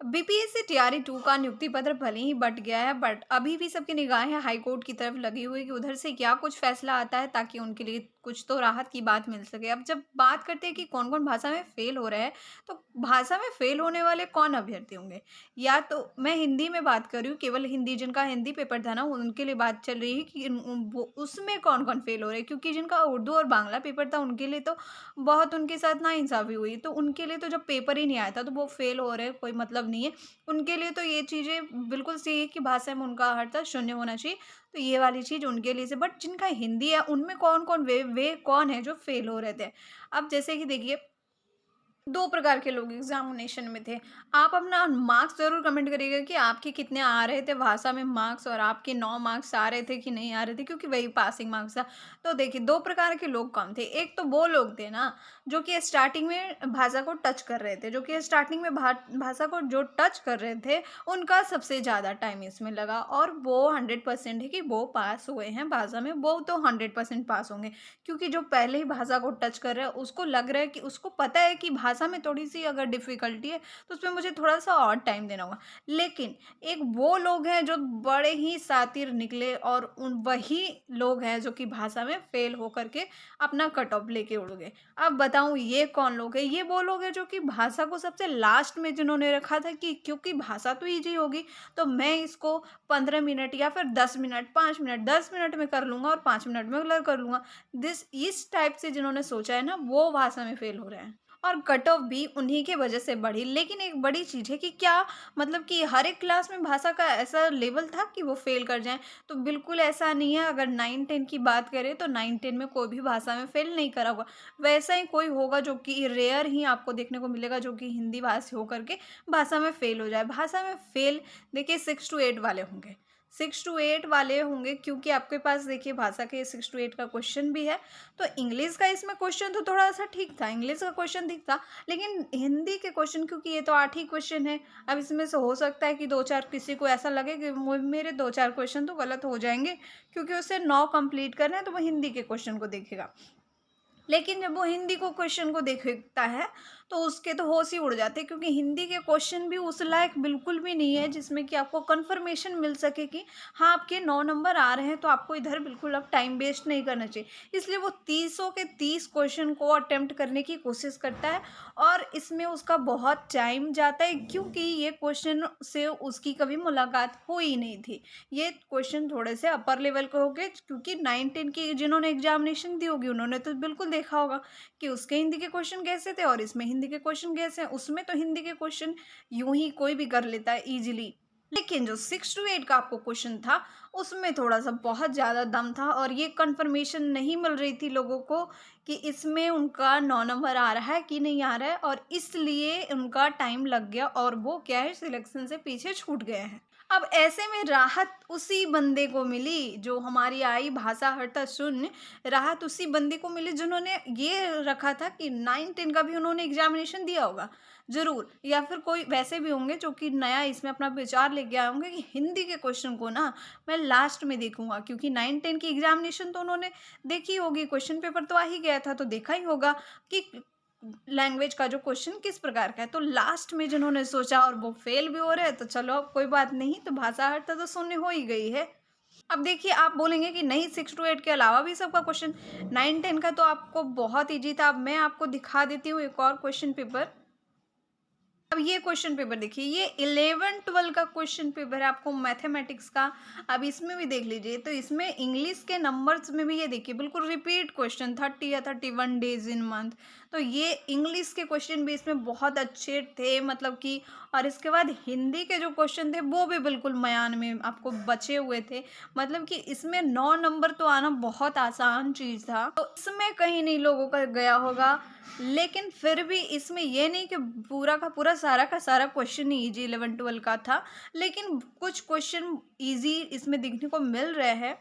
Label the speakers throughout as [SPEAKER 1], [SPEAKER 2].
[SPEAKER 1] BPSC TRE 2 का नियुक्ति पत्र भले ही बँट गया है, बट अभी भी सबकी निगाहें हाईकोर्ट की तरफ लगी हुई है कि उधर से क्या कुछ फैसला आता है ताकि उनके लिए कुछ तो राहत की बात मिल सके। अब जब बात करते हैं कि कौन-कौन भाषा में फ़ेल हो रहा है, तो भाषा में फ़ेल होने वाले कौन अभ्यर्थी होंगे? या तो मैं हिंदी में बात कर रही हूँ, केवल हिंदी जिनका हिंदी पेपर था ना, उनके लिए बात चल रही है कि वो उसमें कौन-कौन फ़ेल हो रहे हैं, क्योंकि जिनका उर्दू और बांग्ला पेपर था, उनके लिए तो बहुत उनके साथ नाइंसाफ़ी हुई। तो उनके लिए तो जब पेपर ही नहीं आया था, तो वो फ़ेल हो रहे हैं, कोई मतलब नहीं है। उनके लिए तो ये चीज़ें बिल्कुल सही है कि भाषा में उनका अर्थात शून्य होना चाहिए, तो ये वाली चीज़ उनके लिए से बट जिनका हिंदी है, उनमें कौन-कौन वे कौन है जो फ़ेल हो रहे थे? अब जैसे कि देखिए 2 प्रकार के लोग एग्ज़ामिनेशन में थे। आप अपना मार्क्स ज़रूर कमेंट करिएगा कि आपके कितने आ रहे थे भाषा में मार्क्स और आपके 9 मार्क्स आ रहे थे कि नहीं आ रहे थे, क्योंकि वही पासिंग मार्क्स था। तो देखिए 2 प्रकार के लोग कम थे। एक तो वो लोग थे ना, जो कि स्टार्टिंग में भाषा को टच कर रहे थे, जो कि स्टार्टिंग में भाषा को जो टच कर रहे थे, उनका सबसे ज़्यादा टाइम इसमें लगा और वो 100% है कि वो पास हुए हैं भाषा में, वो तो 100% पास होंगे। क्योंकि जो पहले ही भाषा को टच कर रहा है, उसको लग रहा है कि उसको पता है कि भाषा में थोड़ी-सी अगर डिफ़िकल्टी है, तो उसमें मुझे थोड़ा-सा और टाइम देना होगा। लेकिन एक वो लोग हैं जो बड़े ही शातिर निकले और उन वही लोग हैं जो कि भाषा में फ़ेल होकर के अपना कट ऑफ लेके उड़ गए। अब बताऊँ ये कौन लोग हैं? ये वो लोग हैं जो कि भाषा को सबसे लास्ट में जिन्होंने रखा था कि क्योंकि भाषा तो ईज़ी होगी, तो मैं इसको 15 मिनट या फिर 10 मिनट, 5 मिनट, 10 मिनट में कर लूँगा और 5 मिनट में क्लियर कर लूँगा। इस टाइप से जिन्होंने सोचा है ना, वो भाषा में फेल हो रहे हैं और कट ऑफ भी उन्हीं की वजह से बढ़ी। लेकिन एक बड़ी चीज़ है कि क्या मतलब कि हर एक क्लास में भाषा का ऐसा लेवल था कि वो फेल कर जाएँ? तो बिल्कुल ऐसा नहीं है। अगर 9-10 की बात करें तो 9-10 में कोई भी भाषा में फेल नहीं करा होगा। वैसा ही कोई होगा जो कि रेयर ही आपको देखने को मिलेगा जो कि हिंदी भाषी होकर के भाषा में फेल हो जाए। भाषा में फेल देखिए 6 टू 8 वाले होंगे। 6 टू 8 वाले होंगे क्योंकि आपके पास देखिए भाषा के 6 टू 8 का क्वेश्चन भी है। तो इंग्लिश का इसमें क्वेश्चन तो थोड़ा-सा ठीक था, इंग्लिश का क्वेश्चन ठीक था, लेकिन हिंदी के क्वेश्चन क्योंकि ये तो 8 ही क्वेश्चन है, अब इसमें से हो सकता है कि 2-4 किसी को ऐसा लगे कि मेरे 2-4 क्वेश्चन तो गलत हो जाएँगे, क्योंकि उसे 9 कंप्लीट करना है तो वो हिंदी के क्वेश्चन को देखेगा। लेकिन जब वो हिंदी को क्वेश्चन को देखता है, तो उसके तो होश ही उड़ जाते हैं क्योंकि हिंदी के क्वेश्चन भी उस लायक बिल्कुल भी नहीं है जिसमें कि आपको कन्फर्मेशन मिल सके कि हाँ, आपके 9 नंबर आ रहे हैं तो आपको इधर बिल्कुल अब टाइम वेस्ट नहीं करना चाहिए। इसलिए वो तीसों के 30 क्वेश्चन को अटेम्प्ट करने की कोशिश करता है और इसमें उसका बहुत टाइम जाता है क्योंकि ये क्वेश्चन से उसकी कभी मुलाकात हुई ही नहीं थी। ये क्वेश्चन थोड़े से अपर लेवल के हो गए क्योंकि 9-10 की जिन्होंने एग्जामिनेशन दी होगी उन्होंने तो बिल्कुल देखा होगा कि उसके हिंदी के क्वेश्चन कैसे थे और इसमें हिंदी के क्वेश्चन कैसे हैं। उसमें तो हिंदी के क्वेश्चन यूं ही कोई भी कर लेता है इजीली, लेकिन जो 6 टू 8 का आपको क्वेश्चन था उसमें थोड़ा सा बहुत ज़्यादा दम था और ये कंफर्मेशन नहीं मिल रही थी लोगों को कि इसमें उनका 9 नंबर आ रहा है कि नहीं आ रहा है और इसलिए उनका टाइम लग गया और वो क्या है सिलेक्शन से पीछे छूट गए हैं। अब ऐसे में राहत उसी बंदे को मिली जो हमारी आई भाषा हरता शून्य, राहत उसी बंदे को मिली जिन्होंने ये रखा था कि 9-10 का भी उन्होंने एग्जामिनेशन दिया होगा ज़रूर, या फिर कोई वैसे भी होंगे जो कि नया इसमें अपना विचार लेके आए होंगे कि हिंदी के क्वेश्चन को ना मैं लास्ट में देखूंगा क्योंकि 9-10 की एग्जामिनेशन तो उन्होंने देखी होगी, क्वेश्चन पेपर तो आ ही गया था तो देखा ही होगा कि लैंग्वेज का जो क्वेश्चन किस प्रकार का है। तो लास्ट में जिन्होंने सोचा और वो फेल भी हो रहे हैं तो चलो अब कोई बात नहीं, तो भाषा हरता तो शून्य हो ही गई है। अब देखिए आप बोलेंगे कि नहीं 6 टू 8 के अलावा भी सबका क्वेश्चन 9-10 का तो आपको बहुत ईजी था। अब मैं आपको दिखा देती हूँ एक और क्वेश्चन पेपर। अब ये क्वेश्चन पेपर देखिए, ये 11-12 का क्वेश्चन पेपर है आपको मैथमेटिक्स का। अब इसमें भी देख लीजिए, तो इसमें इंग्लिश के नंबर्स में भी ये देखिए बिल्कुल रिपीट क्वेश्चन 30 या 31 डेज इन मंथ। तो ये इंग्लिश के क्वेश्चन भी इसमें बहुत अच्छे थे मतलब कि, और इसके बाद हिंदी के जो क्वेश्चन थे वो भी बिल्कुल मयान में आपको बचे हुए थे। मतलब कि इसमें 9 नंबर तो आना बहुत आसान चीज़ था, तो इसमें कहीं नहीं लोगों का गया होगा। लेकिन फिर भी इसमें ये नहीं कि पूरा का पूरा सारा का सारा क्वेश्चन ही इजी 11-12 का था, लेकिन कुछ क्वेश्चन इजी इसमें देखने को मिल रहे हैं।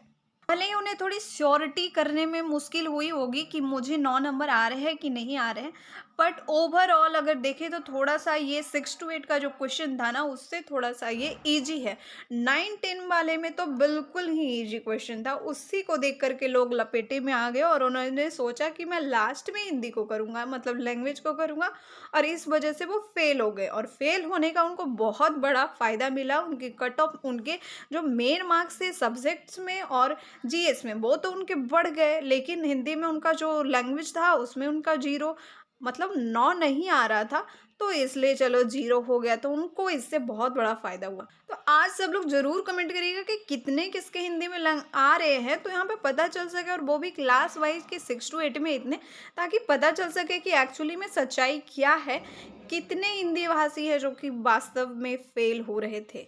[SPEAKER 1] भले ही उन्हें थोड़ी श्योरिटी करने में मुश्किल हुई होगी कि मुझे 9 नंबर आ रहे हैं कि नहीं आ रहे हैं, बट ओवरऑल अगर देखें तो थोड़ा-सा ये 6 टू 8 का जो क्वेश्चन था ना, उससे थोड़ा-सा ये ईज़ी है। 9-10 वाले में तो बिल्कुल ही ईज़ी क्वेश्चन था, उसी को देख कर के लोग लपेटे में आ गए और उन्होंने सोचा कि मैं लास्ट में हिंदी को करूँगा, मतलब लैंग्वेज को करूँगा, और इस वजह से वो फेल हो गए और फेल होने का उनको बहुत बड़ा फ़ायदा मिला। उनके कट ऑफ, उनके जो मेन मार्क्स थे सब्जेक्ट्स में और जीएस में, वो तो उनके बढ़ गए, लेकिन हिंदी में उनका जो लैंग्वेज था उसमें उनका 0, मतलब 9 नहीं आ रहा था, तो इसलिए चलो 0 हो गया, तो उनको इससे बहुत बड़ा फ़ायदा हुआ। तो आज सब लोग ज़रूर कमेंट करिएगा कि कितने किसके हिंदी में लैंग आ रहे हैं, तो यहाँ पे पता चल सके, और वो भी क्लास वाइज़ कि 6 टू 8 में इतने, ताकि पता चल सके कि एक्चुअली में सच्चाई क्या है, कितने हिंदी भाषी हैं जो कि वास्तव में फेल हो रहे थे।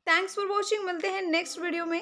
[SPEAKER 1] थैंक्स फॉर वॉचिंग, मिलते हैं नेक्स्ट वीडियो में।